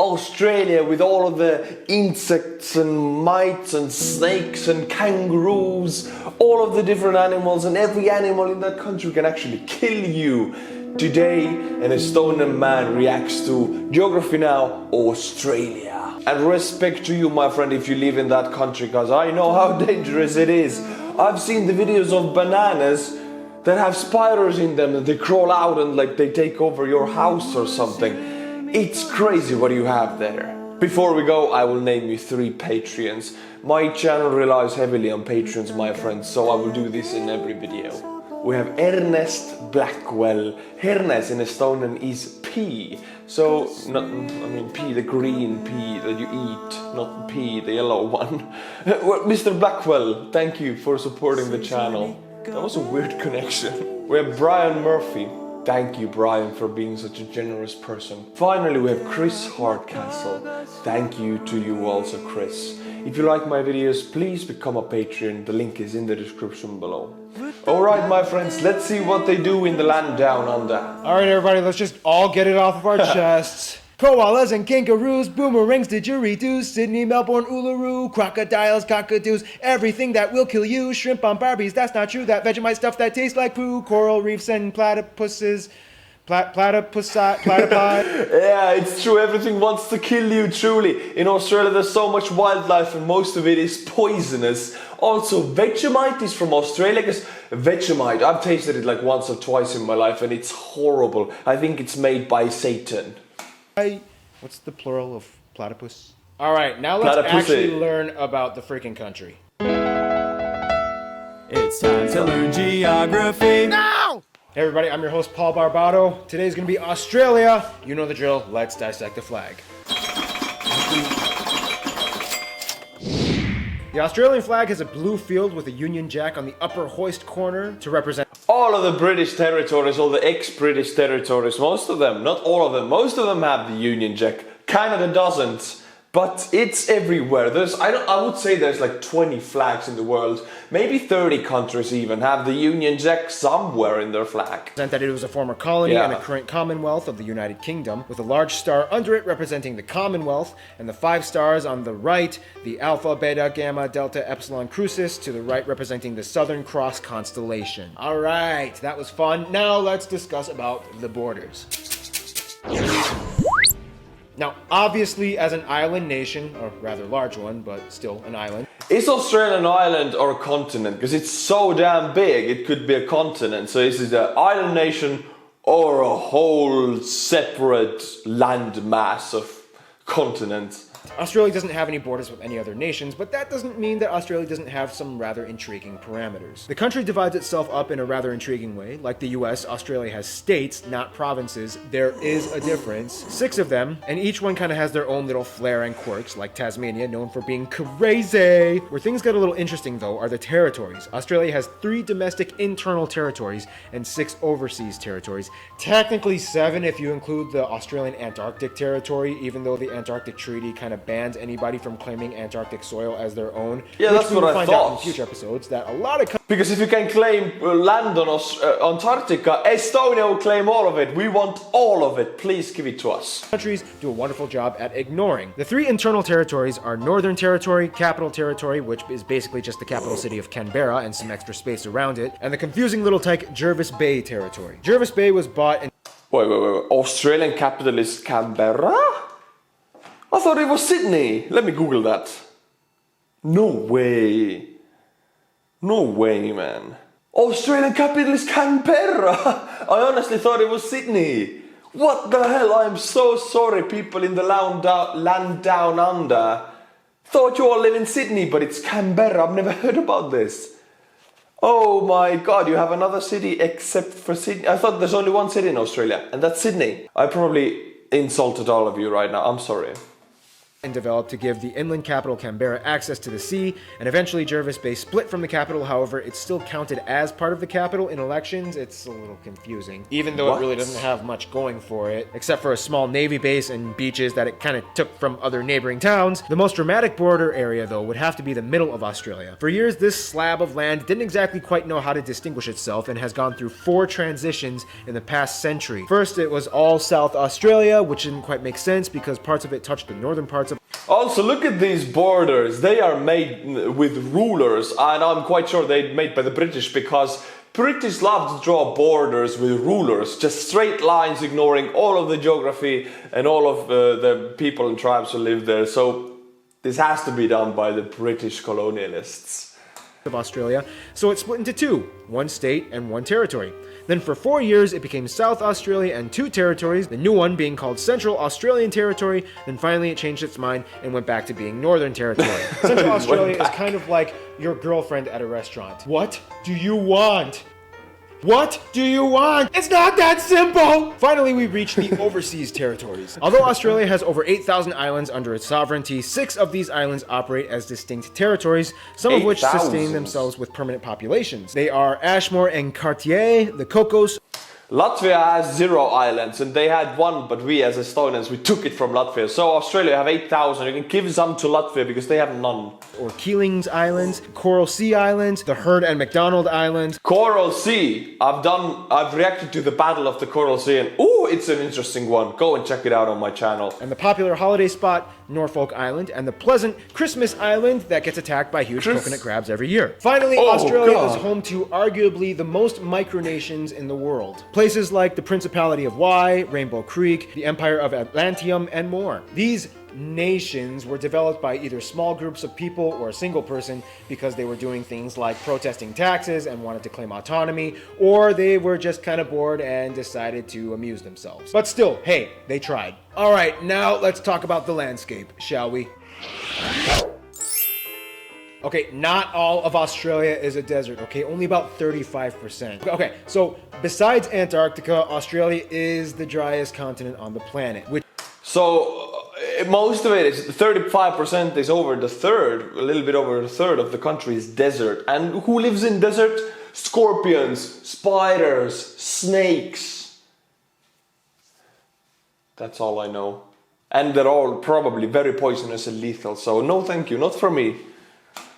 Australia with all of the insects and mites and snakes and kangaroos, all of the different animals, and every animal in that country can actually kill you. Today, an Estonian man reacts to Geography Now, Australia. And respect to you, my friend, if you live in that country, because I know how dangerous it is. I've seen the videos of bananas that have spiders in them and they crawl out and like they take over your house or something. It's crazy what you have there. Before we go, I will name you 3 Patreons. My channel relies heavily on patrons, my friends, so I will do this in every video. We have Ernest Blackwell. Ernest in Estonian is pea. So, pea, the green pea that you eat, not pea, the yellow one. Well, Mr. Blackwell, thank you for supporting the channel. That was a weird connection. We have Brian Murphy. Thank you, Brian, for being such a generous person. Finally, we have Chris Hardcastle. Thank you to you also, Chris. If you like my videos, please become a Patreon. The link is in the description below. Alright, my friends, let's see what they do in the land down under. Alright, everybody, let's just all get it off of our chests. Koalas and kangaroos, boomerangs, didgeridoos, Sydney, Melbourne, Uluru, crocodiles, cockatoos, everything that will kill you, shrimp on Barbies, that's not true, that Vegemite stuff that tastes like poo, coral reefs and platypuses, platypi. Yeah, it's true, everything wants to kill you, truly. In Australia there's so much wildlife and most of it is poisonous. Also, Vegemite is from Australia, because Vegemite, I've tasted it like once or twice in my life and it's horrible. I think it's made by Satan. What's the plural of platypus? Alright, now let's actually learn about the freaking country. It's time to learn geography now! Hey everybody, I'm your host Paul Barbato. Today's gonna be Australia. You know the drill, let's dissect the flag. The Australian flag has a blue field with a Union Jack on the upper hoist corner to represent all of the British territories, all the ex-British territories, most of them, not all of them, most of them have the Union Jack. Canada doesn't, but it's everywhere. I would say there's like 20 flags in the world. Maybe 30 countries even have the Union Jack somewhere in their flag. That it was a former colony and a current Commonwealth of the United Kingdom, with a large star under it representing the Commonwealth, and the 5 stars on the right, the Alpha, Beta, Gamma, Delta, Epsilon, Crucis, to the right representing the Southern Cross constellation. Alright, that was fun. Now let's discuss about the borders. Now, obviously, as an island nation, or rather large one, but still an island. Is Australia an island or a continent? Because it's so damn big, it could be a continent. So is it an island nation or a whole separate land mass of continents? Australia doesn't have any borders with any other nations, but that doesn't mean that Australia doesn't have some rather intriguing parameters. The country divides itself up in a rather intriguing way. Like the US, Australia has states, not provinces. There is a difference. 6 of them, and each one kind of has their own little flair and quirks, like Tasmania, known for being crazy. Where things get a little interesting, though, are the territories. Australia has 3 domestic internal territories and 6 overseas territories. Technically 7 if you include the Australian Antarctic territory, even though the Antarctic Treaty kind of bans anybody from claiming Antarctic soil as their own. Yeah, that's what I thought. We'll find out in future episodes that a lot of because if you can claim land on Antarctica, Estonia will claim all of it. We want all of it. Please give it to us. Countries do a wonderful job at ignoring. The 3 internal territories are Northern Territory, Capital Territory, which is basically just the capital city of Canberra and some extra space around it, and the confusing little tyke Jervis Bay Territory. Jervis Bay was bought in... Wait. Australian capital is Canberra? I thought it was Sydney. Let me Google that. No way. No way, man. Australian capital is Canberra. I honestly thought it was Sydney. What the hell? I'm so sorry, people in the land down under. Thought you all live in Sydney, but it's Canberra. I've never heard about this. Oh my god, you have another city except for Sydney. I thought there's only one city in Australia, and that's Sydney. I probably insulted all of you right now. I'm sorry. and developed to give the inland capital Canberra access to the sea, and eventually Jervis Bay split from the capital. However, it's still counted as part of the capital in elections. It's a little confusing, even though it really doesn't have much going for it, except for a small navy base and beaches that it kind of took from other neighboring towns. The most dramatic border area, though, would have to be the middle of Australia. For years, this slab of land didn't exactly quite know how to distinguish itself and has gone through 4 transitions in the past century. First, it was all South Australia, which didn't quite make sense because parts of it touched the northern parts of. Also, look at these borders. They are made with rulers, and I'm quite sure they're made by the British, because British love to draw borders with rulers, just straight lines, ignoring all of the geography and all of the people and tribes who live there. So this has to be done by the British colonialists of Australia, so it split into 2, 1 state and 1 territory. Then for 4 years it became South Australia and 2 territories, the new one being called Central Australian Territory. Then finally it changed its mind and went back to being Northern Territory. Central Australia is kind of like your girlfriend at a restaurant. What do you want? What do you want? It's not that simple! Finally, we reach the overseas territories. Although Australia has over 8,000 islands under its sovereignty, 6 of these islands operate as distinct territories, some of which sustain themselves with permanent populations. They are Ashmore and Cartier, the Cocos. Latvia has 0 islands, and they had 1, but we as Estonians, we took it from Latvia. So Australia have 8,000. You can give some to Latvia because they have none. Or Keeling's Islands, Coral Sea Islands, the Heard and McDonald Islands. Coral Sea. I've reacted to the Battle of the Coral Sea, and ooh, it's an interesting one. Go and check it out on my channel. And the popular holiday spot, Norfolk Island, and the pleasant Christmas Island that gets attacked by huge coconut crabs every year. Finally, Australia is home to arguably the most micronations in the world. Places like the Principality of Wye, Rainbow Creek, the Empire of Atlantium, and more. These nations were developed by either small groups of people or a single person because they were doing things like protesting taxes and wanted to claim autonomy, or they were just kind of bored and decided to amuse themselves. But still, hey, they tried. All right, now let's talk about the landscape, shall we? Okay, not all of Australia is a desert, okay? Only about 35%. Okay, so besides Antarctica, Australia is the driest continent on the planet. So most of it is 35% is over the third, a little bit over a third of the country is desert. And who lives in desert? Scorpions, spiders, snakes. That's all I know. And they're all probably very poisonous and lethal. So no thank you, not for me.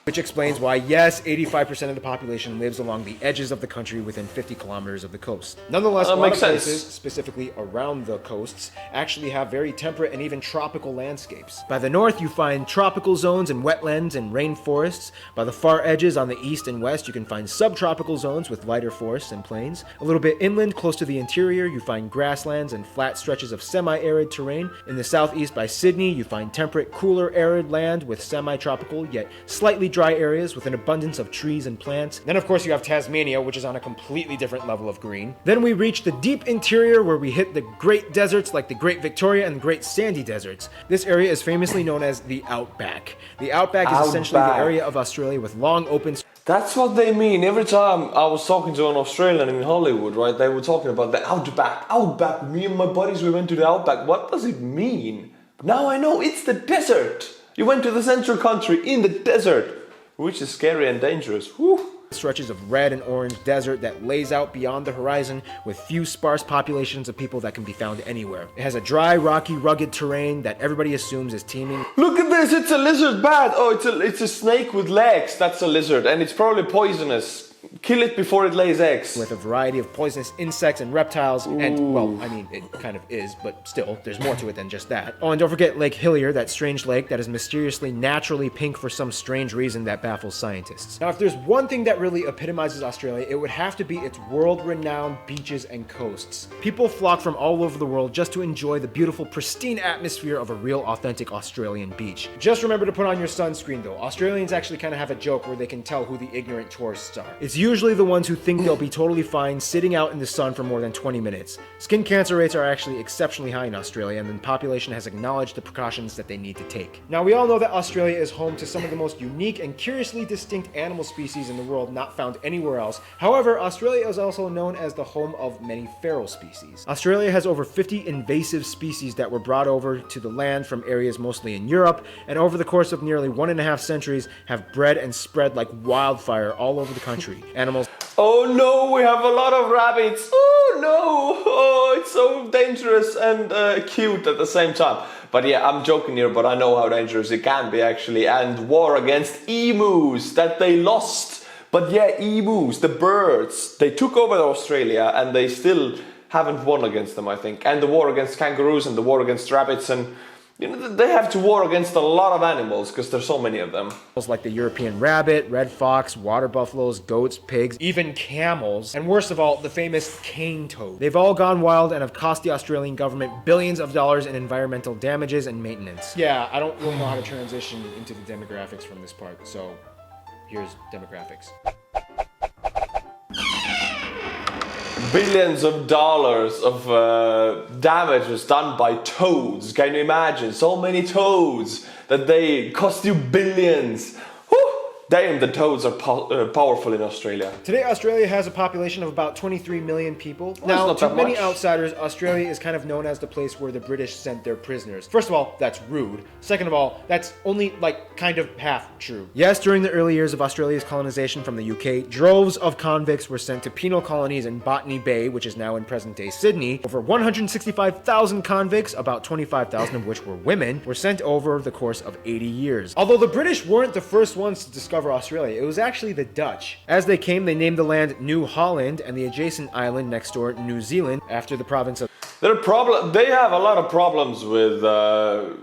Which explains why, yes, 85% of the population lives along the edges of the country within 50 kilometers of the coast. Nonetheless, a lot of places, specifically around the coasts, actually have very temperate and even tropical landscapes. By the north, you find tropical zones and wetlands and rainforests. By the far edges on the east and west, you can find subtropical zones with lighter forests and plains. A little bit inland, close to the interior, you find grasslands and flat stretches of semi-arid terrain. In the southeast by Sydney, you find temperate, cooler, arid land with semi-tropical, yet slightly dry areas with an abundance of trees and plants. Then of course you have Tasmania, which is on a completely different level of green. Then we reach the deep interior where we hit the great deserts like the Great Victoria and the Great Sandy Deserts. This area is famously known as the Outback. The Outback is essentially the area of Australia with long open... That's what they mean. Every time I was talking to an Australian in Hollywood, right, they were talking about the Outback. Outback, me and my buddies, we went to the Outback. What does it mean? Now I know, it's the desert. You went to the central country in the desert. Which is scary and dangerous. Whew. Stretches of red and orange desert that lays out beyond the horizon with few sparse populations of people that can be found anywhere. It has a dry, rocky, rugged terrain that everybody assumes is teeming. Look at this, it's a lizard bat. Oh, it's a snake with legs. That's a lizard, and it's probably poisonous. Kill it before it lays eggs. With a variety of poisonous insects and reptiles. Ooh. And, well, I mean, it kind of is, but still, there's more to it than just that. Oh, and don't forget Lake Hillier, that strange lake that is mysteriously naturally pink for some strange reason that baffles scientists. Now, if there's one thing that really epitomizes Australia, it would have to be its world-renowned beaches and coasts. People flock from all over the world just to enjoy the beautiful, pristine atmosphere of a real, authentic Australian beach. Just remember to put on your sunscreen, though. Australians actually kind of have a joke where they can tell who the ignorant tourists are. It's usually usually the ones who think they'll be totally fine sitting out in the sun for more than 20 minutes. Skin cancer rates are actually exceptionally high in Australia, and the population has acknowledged the precautions that they need to take. Now, we all know that Australia is home to some of the most unique and curiously distinct animal species in the world not found anywhere else. However, Australia is also known as the home of many feral species. Australia has over 50 invasive species that were brought over to the land from areas mostly in Europe, and over the course of nearly 1.5 centuries have bred and spread like wildfire all over the country. Animals. Oh no, we have a lot of rabbits. Oh no, oh, it's so dangerous and cute at the same time. But yeah, I'm joking here, but I know how dangerous it can be actually. And war against emus that they lost. But yeah, emus, the birds, they took over Australia and they still haven't won against them, I think. And the war against kangaroos and the war against rabbits, and you know, they have to war against a lot of animals because there's so many of them. Like the European rabbit, red fox, water buffaloes, goats, pigs, even camels, and worst of all, the famous cane toad. They've all gone wild and have cost the Australian government billions of dollars in environmental damages and maintenance. Yeah, I don't really know how to transition into the demographics from this part, so here's demographics. Billions of dollars of damage was done by toads. Can you imagine? So many toads that they cost you billions. Whew. Damn, the toads are powerful in Australia. Today, Australia has a population of about 23 million people. Well, now, not to that many much. outsiders, Australia is kind of known as the place where the British sent their prisoners. First of all, that's rude. Second of all, that's only like kind of half true. Yes, during the early years of Australia's colonization from the UK, droves of convicts were sent to penal colonies in Botany Bay, which is now in present-day Sydney. Over 165,000 convicts, about 25,000 of which were women, were sent over the course of 80 years. Although the British weren't the first ones to discover Australia, it was actually the Dutch. As they came, they named the land New Holland and the adjacent island next door, New Zealand, after the province of... They have a lot of problems with the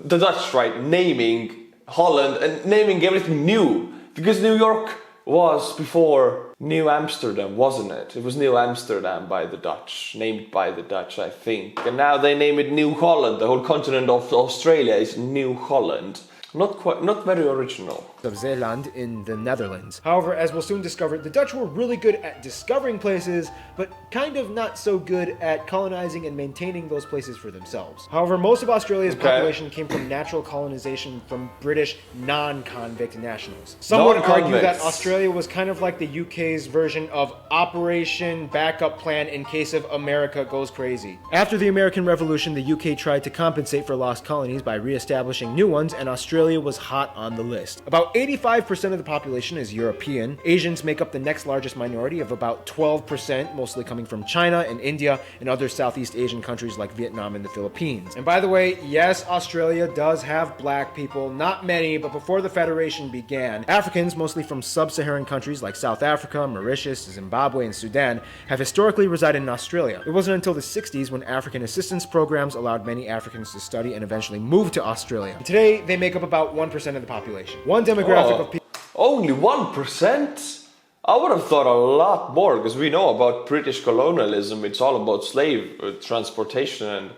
Dutch, right? Naming Holland and naming everything new. Because New York was before New Amsterdam, wasn't it? It was New Amsterdam by the Dutch, named by the Dutch, I think. And now they name it New Holland. The whole continent of Australia is New Holland. Not very original. Of Zeeland in the Netherlands. However, as we'll soon discover, the Dutch were really good at discovering places, but kind of not so good at colonizing and maintaining those places for themselves. However, most of Australia's population came from natural colonization from British non-convict nationals. Some would argue that Australia was kind of like the UK's version of Operation Backup Plan in case of America goes crazy. After the American Revolution, the UK tried to compensate for lost colonies by re-establishing new ones, and Australia was hot on the list. About 85% of the population is European. Asians make up the next largest minority of about 12%, mostly coming from China and India and other Southeast Asian countries like Vietnam and the Philippines. And by the way, yes, Australia does have black people, not many, but before the Federation began, Africans, mostly from sub-Saharan countries like South Africa, Mauritius, Zimbabwe, and Sudan, have historically resided in Australia. It wasn't until the 60s when African assistance programs allowed many Africans to study and eventually move to Australia. Today, they make up about 1% of the population. One demographic of people... Only 1%? I would have thought a lot more, because we know about British colonialism. It's all about slave transportation, and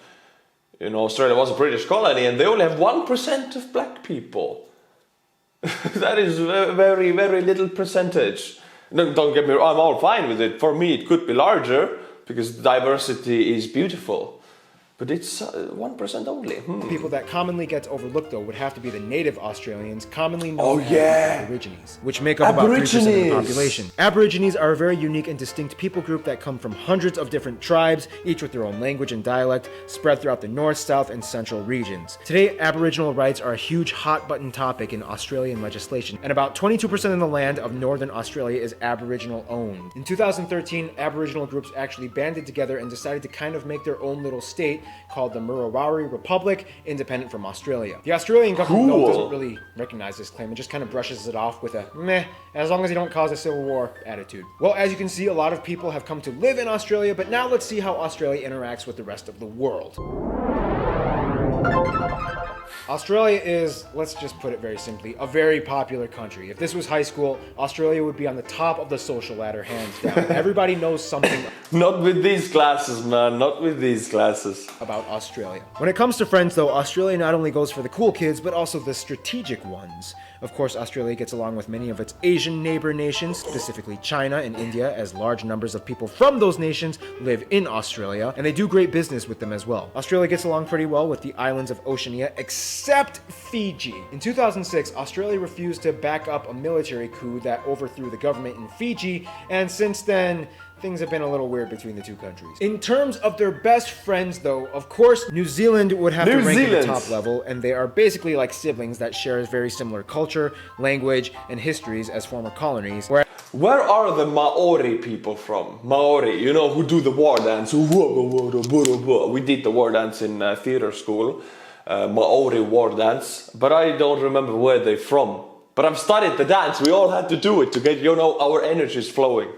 you know, Australia was a British colony, and they only have 1% of black people. That is a very, very little percentage. Don't get me wrong, I'm all fine with it. For me, it could be larger, because diversity is beautiful. But it's 1% only. People that commonly gets overlooked, though, would have to be the native Australians, commonly known as Aborigines, which make up about 3% of the population. Aborigines are a very unique and distinct people group that come from hundreds of different tribes, each with their own language and dialect, spread throughout the north, south, and central regions. Today, Aboriginal rights are a huge hot-button topic in Australian legislation, and about 22% of the land of northern Australia is Aboriginal-owned. In 2013, Aboriginal groups actually banded together and decided to kind of make their own little state called the Murrawarri Republic, independent from Australia. The Australian government though, doesn't really recognize this claim and just kind of brushes it off with a meh, as long as you don't cause a civil war attitude. Well, as you can see, a lot of people have come to live in Australia, but now let's see how Australia interacts with the rest of the world. Australia is, let's just put it very simply, a very popular country. If this was high school, Australia would be on the top of the social ladder, hands down. Everybody knows something Not with these glasses, man. Not with these glasses. about Australia. When it comes to friends, though, Australia not only goes for the cool kids, but also the strategic ones. Of course, Australia gets along with many of its Asian neighbor nations, specifically China and India, as large numbers of people from those nations live in Australia, and they do great business with them as well. Australia gets along pretty well with the islands of Oceania, except Fiji. In 2006, Australia refused to back up a military coup that overthrew the government in Fiji, and since then, things have been a little weird between the two countries. In terms of their best friends, though, of course, New Zealand would have to rank in the top level, and they are basically like siblings that share a very similar culture, language, and histories as former colonies. Where are the Maori people from? Maori, you know, who do the war dance. We did the war dance in theater school, Maori war dance, but I don't remember where they're from. But I've studied the dance. We all had to do it to get, you know, our energies flowing.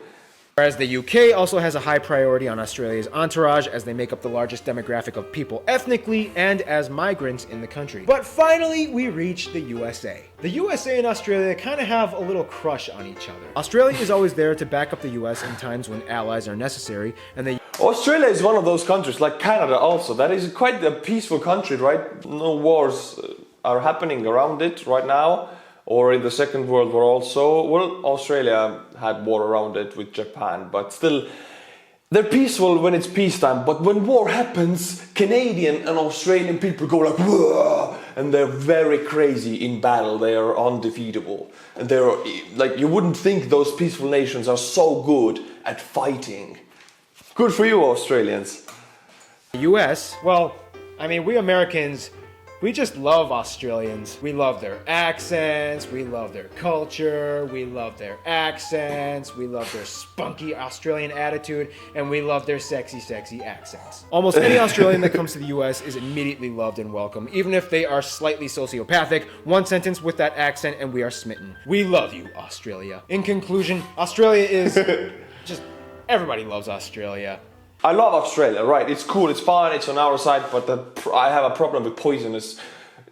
Whereas the UK also has a high priority on Australia's entourage, as they make up the largest demographic of people ethnically and as migrants in the country. But finally, we reach the USA. The USA and Australia kind of have a little crush on each other. Australia is always there to back up the US in times when allies are necessary, and the Australia is one of those countries, like Canada also, that is quite a peaceful country, right? No wars are happening around it right now. Or in the Second World War also. Well, Australia had war around it with Japan, but still, they're peaceful when it's peacetime. But when war happens, Canadian and Australian people go like, whoa, and they're very crazy in battle. They are undefeatable. And they're like, you wouldn't think those peaceful nations are so good at fighting. Good for you, Australians. The US, well, I mean, we Americans, we just love Australians. We love their accents, we love their culture, we love their accents, we love their spunky Australian attitude, and we love their sexy, sexy accents. Almost any Australian that comes to the US is immediately loved and welcome, even if they are slightly sociopathic. One sentence with that accent and we are smitten. We love you, Australia. In conclusion, Australia is just, everybody loves Australia. I love Australia, right? It's cool, it's fun, it's on our side, but I have a problem with poisonous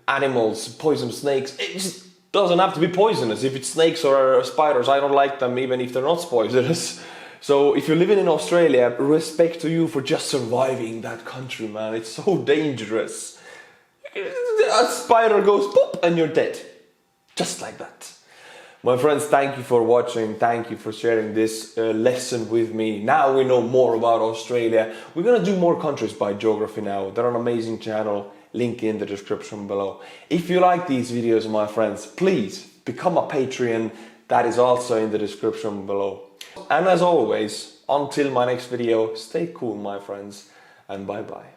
animals, poisonous snakes. It just doesn't have to be poisonous. If it's snakes or spiders, I don't like them even if they're not poisonous. So if you're living in Australia, respect to you for just surviving that country, man. It's so dangerous. A spider goes pop and you're dead. Just like that. My friends, thank you for watching. Thank you for sharing this lesson with me. Now we know more about Australia. We're gonna do more countries by geography now. They're an amazing channel. Link in the description below. If you like these videos, my friends, please become a Patreon. That is also in the description below. And as always, until my next video, stay cool, my friends, and bye-bye.